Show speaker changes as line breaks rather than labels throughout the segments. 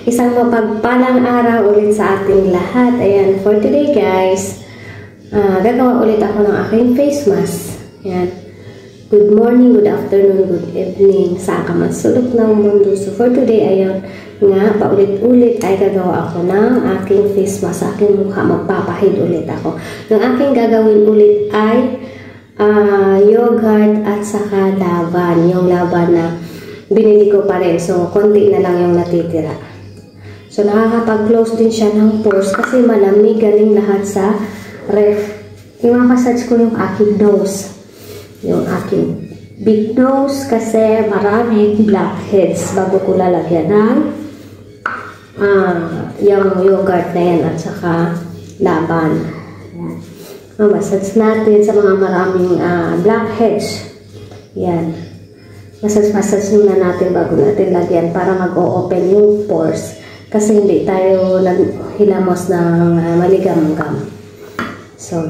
Isang mapagpalang araw ulit sa ating lahat. Ayan, for today guys, gagawa ulit ako ng aking face mask. Ayan. Good morning, good afternoon, good evening, saan ka man sulok ng mundo. So for today, ayan nga, paulit-ulit ay gagawa ako ng aking face mask sa aking mukha. Magpapahid ulit ako. Yung aking gagawin ulit ay yogurt at saka laban. Yung laban na binili ko pa rin. So, konti na lang yung natitira. So, nakakapag-close din siya ng pores kasi malamig galing lahat sa ref. I-massage ko yung aking nose. Yung aking big nose kasi maraming blackheads bago ko lalagyan ng yung yogurt na yan at saka laban. Massage natin sa mga maraming blackheads. Yan. Massage muna natin bago natin lagyan para mag-o-open yung pores. Kasi hindi tayo hilamos ng maligam-gam. So,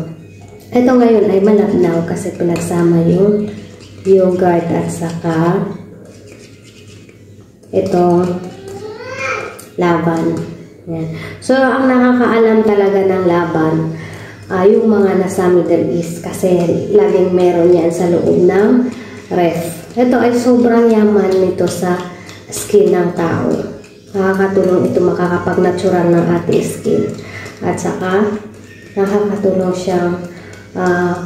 ito ngayon ay malabnaw kasi pinagsama yung yogurt at saka itong laban. Yan. So, ang nakakaalam talaga ng laban yung mga nasa Middle East kasi laging meron yan sa loob ng ref. Ito ay sobrang yaman nito sa skin ng tao. Nakakatulong ito makakapag-natural ng ating skin. At saka, nakakatulong siyang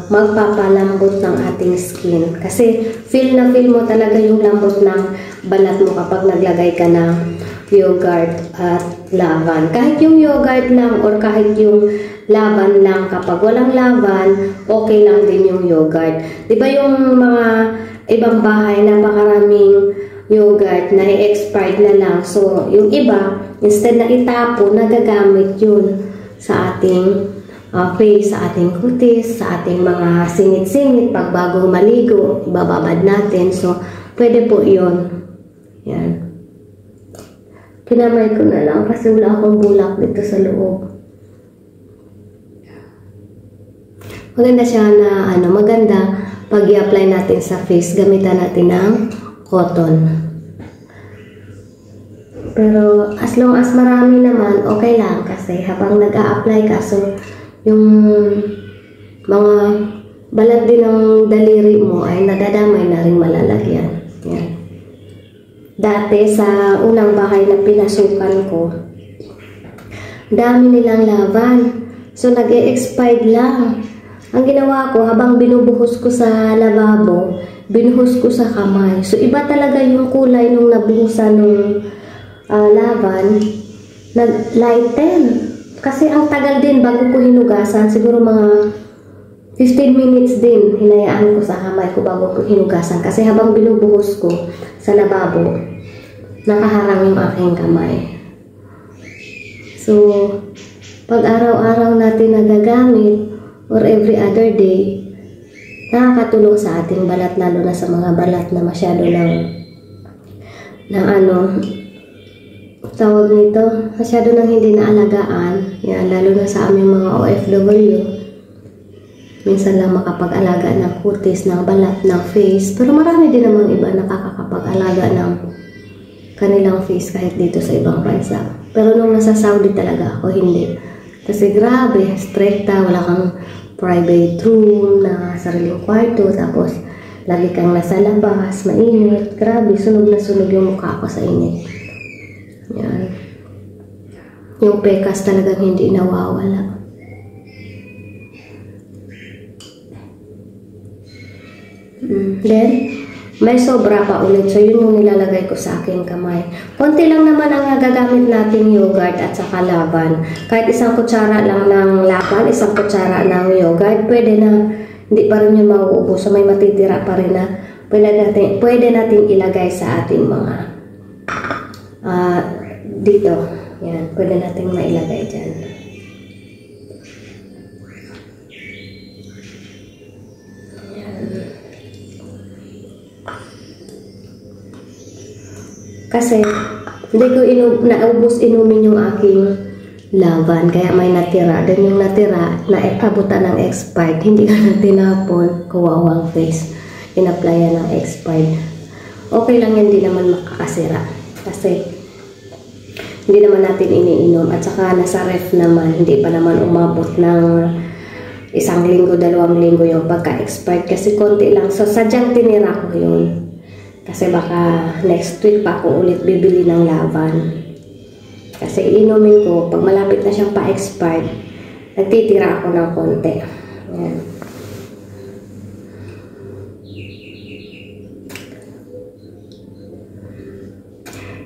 magpapalambot ng ating skin. Kasi, feel na feel mo talaga yung lambot ng balat mo kapag naglagay ka ng yogurt at laban. Kahit yung yogurt lang or kahit yung laban lang, kapag walang laban, okay lang din yung yogurt. Diba yung mga ibang bahay, napakaraming yogurt na i-expired na lang. So, yung iba, instead na itapon, nagagamit yun sa ating face, sa ating kutis, sa ating mga singit-singit. Pag bago maligo, ibababad natin. So, pwede po yun. Yan. Kinamay ko na lang kasi wala akong bulak dito sa loob. Maganda siya na, maganda pag i-apply natin sa face, gamitan natin ng cotton. Pero as long as marami naman, okay lang kasi habang nag-a-apply ka, so yung mga balat din ng daliri mo ay nadadamay na rin malalagyan. Yan. Dati sa unang bahay na pinasukan ko, dami nilang laban. So nag-e-expired lang. Ang ginawa ko, habang binubuhos ko sa lababo, binuhos ko sa kamay. So, iba talaga yung kulay nung nabuhusan ng laban. Nag-lighten. Kasi ang tagal din bago ko hinugasan. Siguro mga 15 minutes din hinayaan ko sa kamay ko bago ko hinugasan. Kasi habang binubuhos ko sa lababo, nakaharang yung aking kamay. So, pag araw-araw natin nagagamit, or every other day, nakakatulong sa ating balat, lalo na sa mga balat na masyado tawag nito, masyado nang hindi naalagaan. Yan, lalo na sa aming mga OFW. Minsan lang makapag-alaga ng kutis, ng balat, ng face. Pero marami din namang iba nakakapag-alaga ng kanilang face kahit dito sa ibang bansa. Pero nung nasa Saudi talaga ako, hindi. Kasi grabe, stricta, wala kang private room na sariling kwarto, tapos lagi kang nasa labas, mainit. Grabe, sunog na sunog yung mukha ko sa init. Yan. Yung pekas talagang hindi nawawala. Then, may sobra pa ulit. So, yun yung nilalagay ko sa aking kamay. Konti lang naman ang gagamit natin yogurt at saka laban. Kahit isang kutsara lang ng laban, isang kutsara ng yogurt, pwede na, hindi pa rin yung mauubos. So, may matitira pa rin na pwede natin ilagay sa ating mga dito. Yan, pwede natin mailagay dyan. Kasi, hindi ko naubos inumin yung aking laban. Kaya may natira. Dan yung natira, abutan ng expired. Hindi ka na tinapon. Kawawang face. In-applyan ng expired. Okay lang yan, hindi naman makakasira. Kasi, hindi naman natin iniinom. At saka nasa ref naman, hindi pa naman umabot ng 1 linggo, 2 linggo yung pagka-expired. Kasi konti lang. So, sadyang tinira ko yun. Kasi baka next week pa ako ulit bibili ng laban. Kasi inumin ko, pag malapit na siyang pa-expired, nagtitira ako ng konti. Ayan.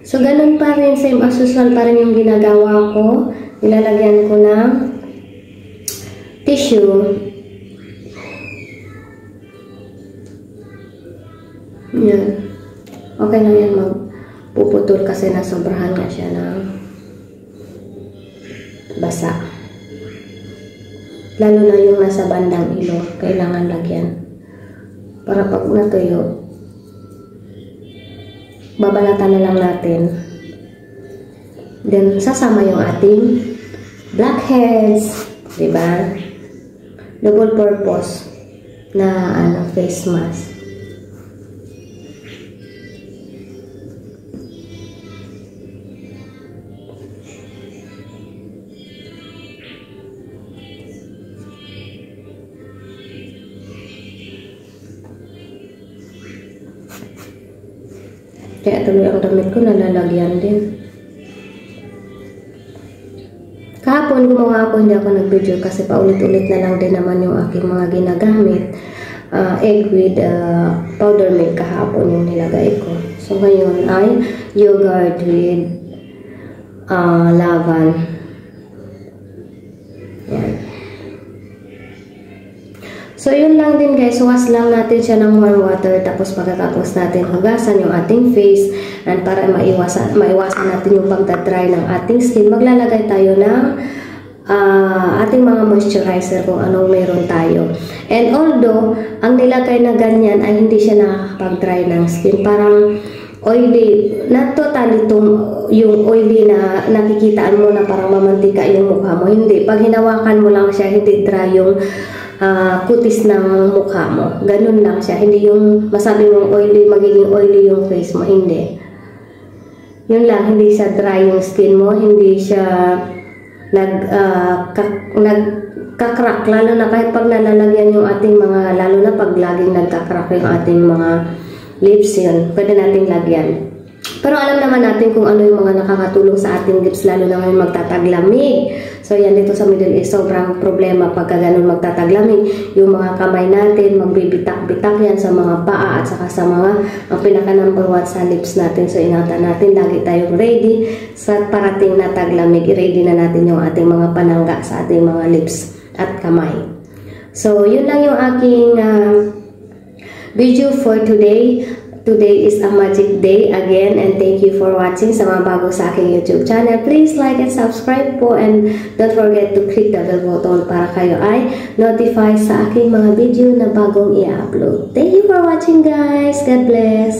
So, ganun pa rin, same as usual pa rin yung ginagawa ko. Nilalagyan ko ng tissue. Yan. Okay lang yan, magpuputol kasi nasobrahan nga siya ng basa. Lalo na yung nasa bandang ilong, kailangan lagyan. Para pag natuyo, babalatan na lang natin. Then, sasama yung ating blackheads. Diba? Double purpose na face mask. Kaya tuloy ang damit ko nalalagyan din. Kahapon gumawa ako, hindi ako nag-video kasi paulit-ulit na lang din naman yung aking mga ginagamit. Egg with powder milk kahapon yung nilagay ko. So ngayon ay yogurt with lavan. Yan. So, yun lang din guys. Wash lang natin siya ng warm water. Tapos, pagkatapos natin hugasan yung ating face. And para maiwasan natin yung pagdadry ng ating skin, maglalagay tayo ng ating mga moisturizer kung anong meron tayo. And although, ang nilagay na ganyan ay hindi siya nakakapag-dry ng skin. Parang oily. Not totally yung oily na nakikitaan mo na parang mamantika yung mukha mo. Hindi. Pag hinawakan mo lang siya, hindi dry yung kutis ng mukha mo. Ganun lang siya. Hindi yung masabi mong oily, magiging oily yung face mo. Hindi. Yun lang. Hindi siya dry yung skin mo. Hindi siya nagkakrak. Lalo na kahit pag nalalagyan yung ating mga, lalo na pag laging nagkakrak yung ating mga lips yun. Pwede nating lagyan. Pero alam naman natin kung ano yung mga nakakatulong sa ating lips, lalo na ngayon magtataglamig. So yan dito sa Middle East, sobrang problema pagka ganun magtataglamig. Yung mga kamay natin, magbibitak-bitak yan sa mga paa at saka sa mga, ang pinaka number 1 sa lips natin. So ingatan natin, lagi tayong ready sa parating na taglamig. I-ready na natin yung ating mga panangga sa ating mga lips at kamay. So yun lang yung aking video for today. Today is a magic day again, and thank you for watching. Sa mga bago sa aking YouTube channel, please like and subscribe po, and don't forget to click the bell button para kayo ay notify sa aking mga video na bagong i-upload. Thank you for watching guys. God bless.